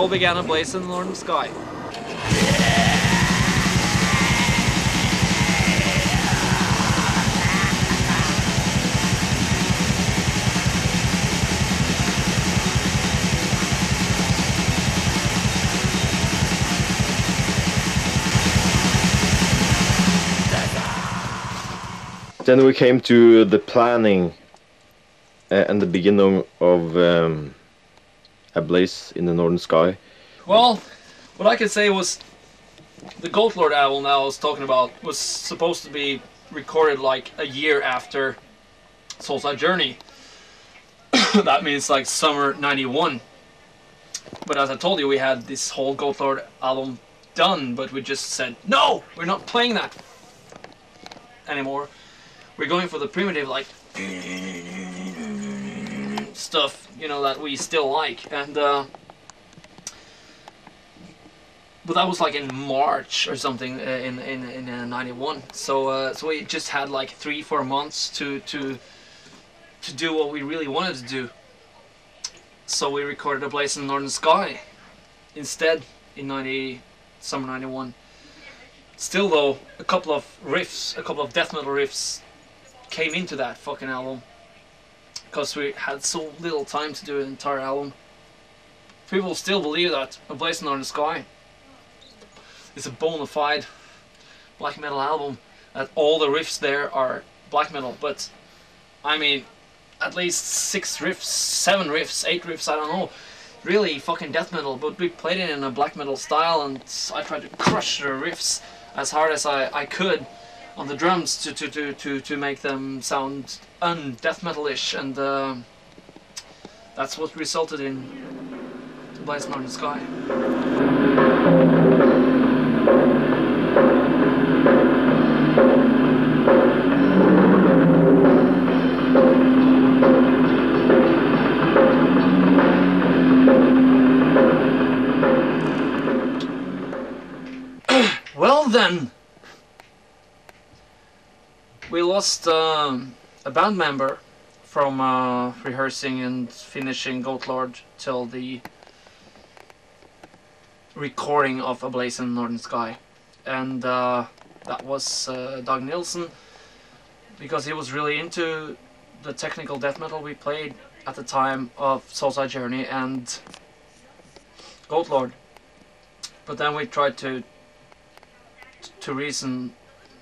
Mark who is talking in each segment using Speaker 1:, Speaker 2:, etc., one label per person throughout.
Speaker 1: So began A Blaze in the Northern Sky.
Speaker 2: Then we came to the planning and the beginning of A Blaze in the Northern Sky.
Speaker 1: Well, what I can say was the Goat Lord album that I was talking about was supposed to be recorded like a year after Soulside Journey. That means like summer '91. But as I told you, we had this whole Goat Lord album done, but we just said, no, we're not playing that anymore. We're going for the primitive, like, stuff, you know, that we still like. And but that was like in March or something in '91. So we just had like 3-4 months to do what we really wanted to do. So we recorded A Blaze in the Northern Sky instead in summer '91. Still though, a couple of death metal riffs came into that fucking album because we had so little time to do an entire album. People still believe that A Blaze in the Northern Sky is a bona fide black metal album, that all the riffs there are black metal, but I mean, at least 6 riffs, 7 riffs, 8 riffs, I don't know, really fucking death metal, but we played it in a black metal style, and I tried to crush the riffs as hard as I could on the drums to make them sound un-death metal-ish, and that's what resulted in A Blaze in the Northern Sky. Well then, we lost a band member from rehearsing and finishing Goat Lord till the recording of A Blaze in the Northern Sky, and that was Doug Nilsson, because he was really into the technical death metal we played at the time of Soulside Journey and Goat Lord. But then we tried to reason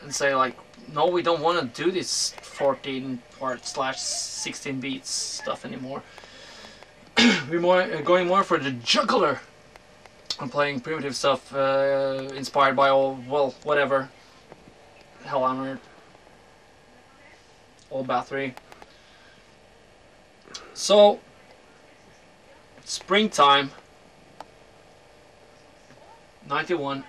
Speaker 1: and say, like, no, we don't want to do this 14-part/16 beats stuff anymore. We're going more for the juggler and playing primitive stuff inspired by whatever, Hellhammer, Old Bathory. So springtime '91,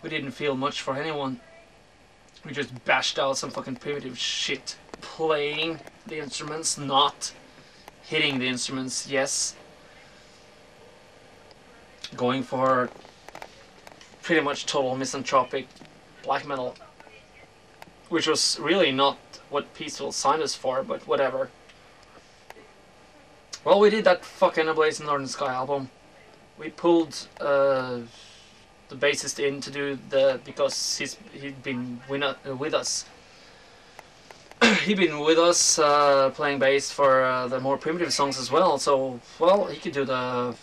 Speaker 1: we didn't feel much for anyone. We just bashed out some fucking primitive shit, playing the instruments, not hitting the instruments, yes. Going for pretty much total misanthropic black metal, which was really not what Peaceful signed us for, but whatever. Well, we did that fucking A Blaze in the Northern Sky album. We pulled the bassist in to do because he'd been with us. He'd been with us playing bass for the more primitive songs as well. So, well, he could do the,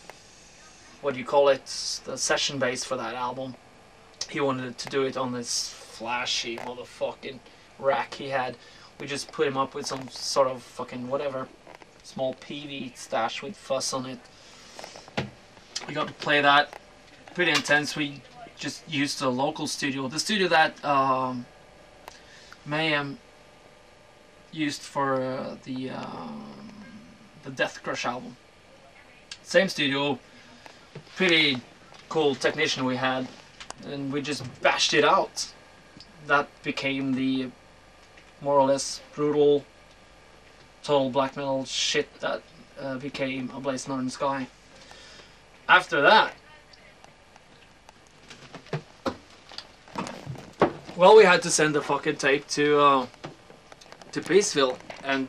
Speaker 1: what do you call it, the session bass for that album. He wanted to do it on this flashy motherfucking rack he had. We just put him up with some sort of fucking whatever small PV stash with fuzz on it. We got to play that. Pretty intense. We just used the local studio, the studio that Mayhem used for the Death Crush album. Same studio, pretty cool technician we had, and we just bashed it out. That became the more or less brutal, total black metal shit that became A Blaze in the Northern Sky. After that, well, we had to send the fucking tape to Peaceville, and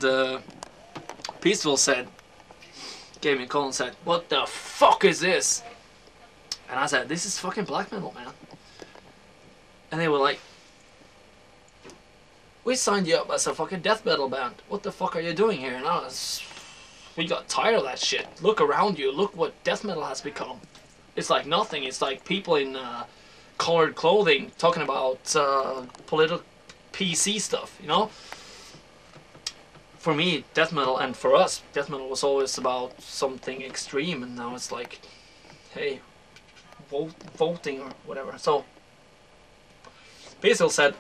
Speaker 1: Peaceville said, gave me a call and said, "What the fuck is this?" And I said, "This is fucking black metal, man." And they were like, "We signed you up as a fucking death metal band. What the fuck are you doing here?" And we got tired of that shit. Look around you. Look what death metal has become. It's like nothing. It's like people in colored clothing talking about political PC stuff, you know? For me, death metal, and for us, death metal was always about something extreme, and now it's like, hey, voting or whatever. So, Basil said,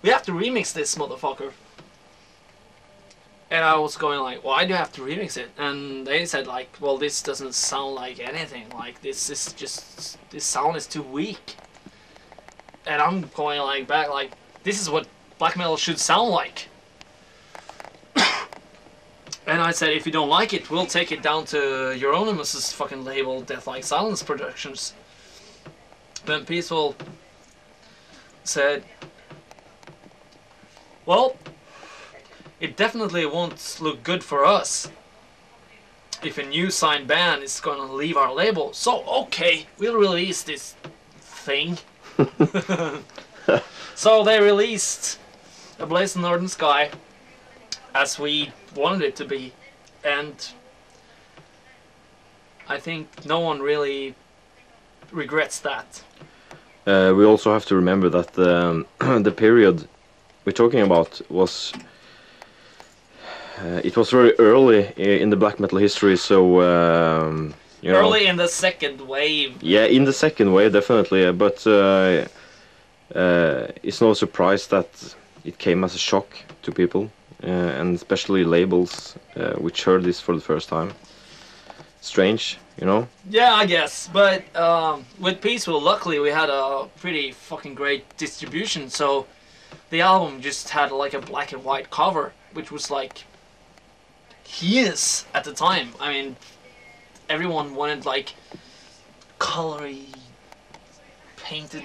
Speaker 1: "We have to remix this motherfucker." And I was going like, "Why do you have to remix it?" And they said like, "Well, this doesn't sound like anything. Like, this is just, this sound is too weak." And I'm going like back like, this is what black metal should sound like. And I said, "If you don't like it, we'll take it down to Euronymous' fucking label, Death Like Silence Productions." Then Peaceful said, "Well, it definitely won't look good for us if a new signed band is gonna leave our label. So, okay, we'll release this thing." So they released A Blaze in the Northern Sky as we wanted it to be, and I think no one really regrets that.
Speaker 2: We also have to remember that the period we're talking about was it was very early in the black metal history, so you know,
Speaker 1: Early in the second wave.
Speaker 2: yeah, in the second wave definitely, but it's no surprise that it came as a shock to people, and especially labels which heard this for the first time. Strange, you know?
Speaker 1: Yeah, I guess. But with Peaceful, luckily we had a pretty fucking great distribution, so the album just had like a black and white cover, which was like heinous at the time. I mean, everyone wanted like colory, painted,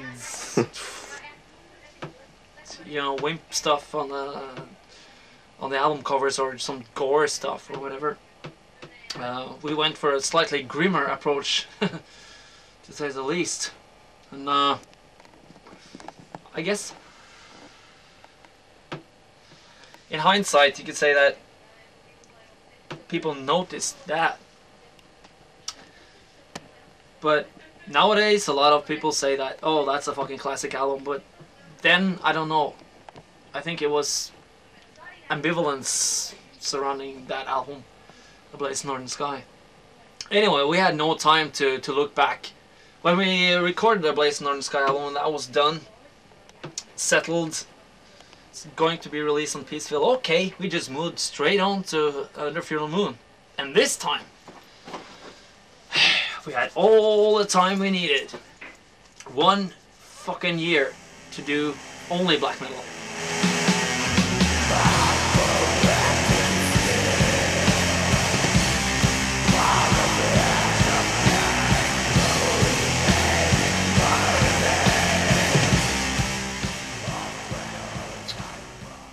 Speaker 1: you know, wimp stuff on the album covers, or some gore stuff or whatever. We went for a slightly grimmer approach, to say the least. And I guess in hindsight you could say that people noticed that. But nowadays a lot of people say that, "Oh, that's a fucking classic album," but then, I don't know, I think it was ambivalence surrounding that album, A Blaze in Northern Sky. Anyway, we had no time to look back. When we recorded the Blaze in Northern Sky album, and that was done, settled, it's going to be released on Peaceville, okay, we just moved straight on to Under Funeral Moon. And this time, we had all the time we needed. 1 fucking year to do only black metal.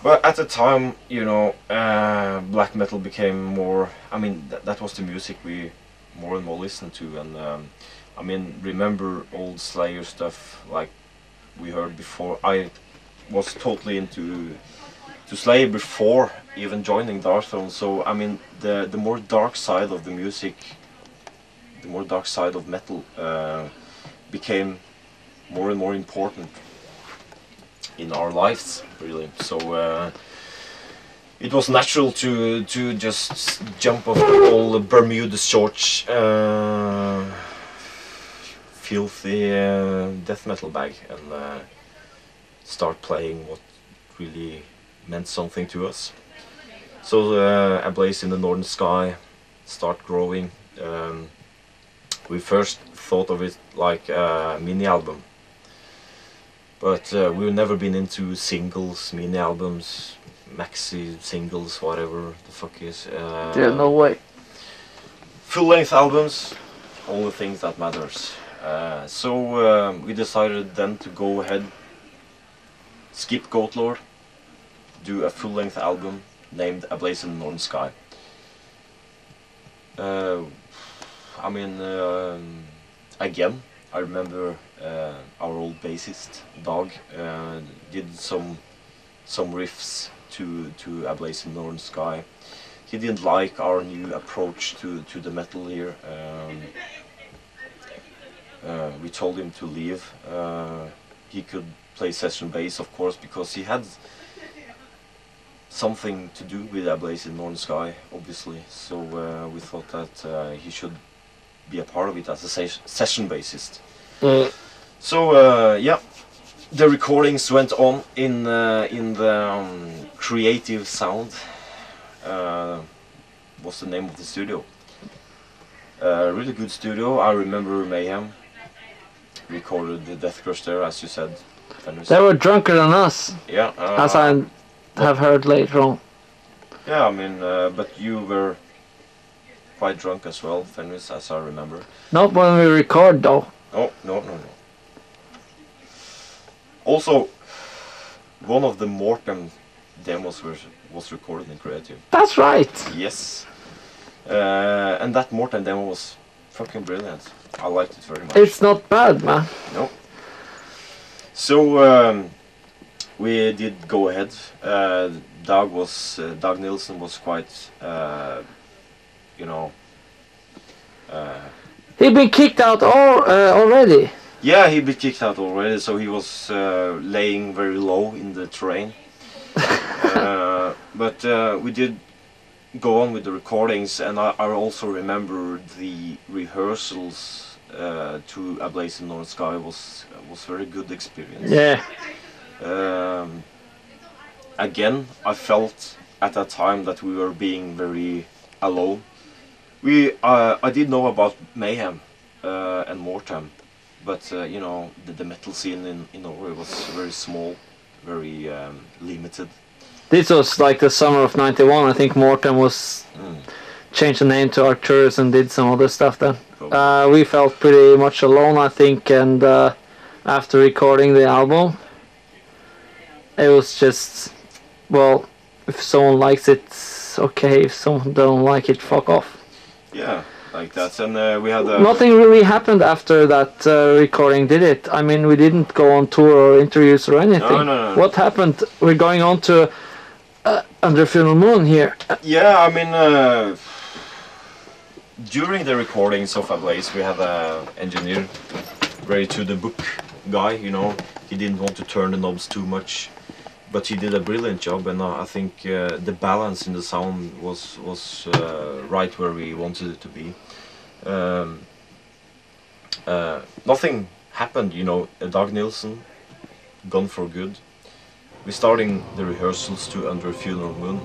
Speaker 2: But at the time, you know, black metal became more. I mean, that was the music we more and more listened to, and I mean, remember old Slayer stuff like we heard before. I was totally into Slayer before even joining Darkthrone. So I mean, the more dark side of the music, the more dark side of metal became more and more important in our lives, really. So it was natural to just jump off the whole Bermuda shorts filthy death metal bag and start playing what really meant something to us. So A Blaze in the Northern Sky start growing. We first thought of it like a mini album, but we've never been into singles, mini albums, maxi singles, whatever the fuck is.
Speaker 1: Yeah, no way.
Speaker 2: Full-length albums, all the things that matters. So we decided then to go ahead, skip Goat Lord, do a full-length album named A Blaze in the Northern Sky. I mean, again, I remember our old bassist Dag did some riffs to A Blaze in Northern Sky. He didn't like our new approach to the metal here. We told him to leave. He could play session bass, of course, because he had something to do with A Blaze in Northern Sky, obviously. So we thought that he should be a part of it as a session bassist. So yeah, the recordings went on in the Creative Sound. What's the name of the studio? Really good studio. I remember Mayhem recorded the Death Crush there, as you said, Fenriz.
Speaker 3: They were drunker than us,
Speaker 2: Yeah.
Speaker 3: as I have heard later on.
Speaker 2: Yeah, I mean, but you were quite drunk as well, Fenriz, as I remember.
Speaker 3: Not when we record, though.
Speaker 2: Oh, no. Also, one of the Mortem demos was recorded in Creative.
Speaker 3: That's right.
Speaker 2: Yes. And that Mortem demo was fucking brilliant. I liked it very much.
Speaker 3: It's not bad, man.
Speaker 2: No. So we did go ahead. Dag Nilsson was quite, you know.
Speaker 3: He'd been kicked out already.
Speaker 2: Yeah, he'd been kicked out already, so he was laying very low in the terrain. But we did go on with the recordings, and I also remember the rehearsals to A Blaze in Northern Sky was very good experience.
Speaker 3: Yeah.
Speaker 2: Again, I felt at that time that we were being very alone. I did know about Mayhem and Mortem, but you know, the metal scene in Norway was very small, very limited.
Speaker 3: This was like the summer of '91. I think Morten was changed the name to Arcturus and did some other stuff then. We felt pretty much alone, I think, and after recording the album, it was just, well, if someone likes it, okay. If someone don't like it, fuck off.
Speaker 2: Yeah, like that. And we had
Speaker 3: nothing really happened after that recording, did it? I mean, we didn't go on tour or interviews or anything.
Speaker 2: No.
Speaker 3: What happened? We're going on to Under Funeral Moon here.
Speaker 2: Yeah, I mean, during the recordings of A Blaze, we had an engineer, very to the book guy, you know. He didn't want to turn the knobs too much, but he did a brilliant job, and I think the balance in the sound was right where we wanted it to be. Nothing happened, you know. Dag Nilsson gone for good. We're starting the rehearsals to Under Funeral Moon.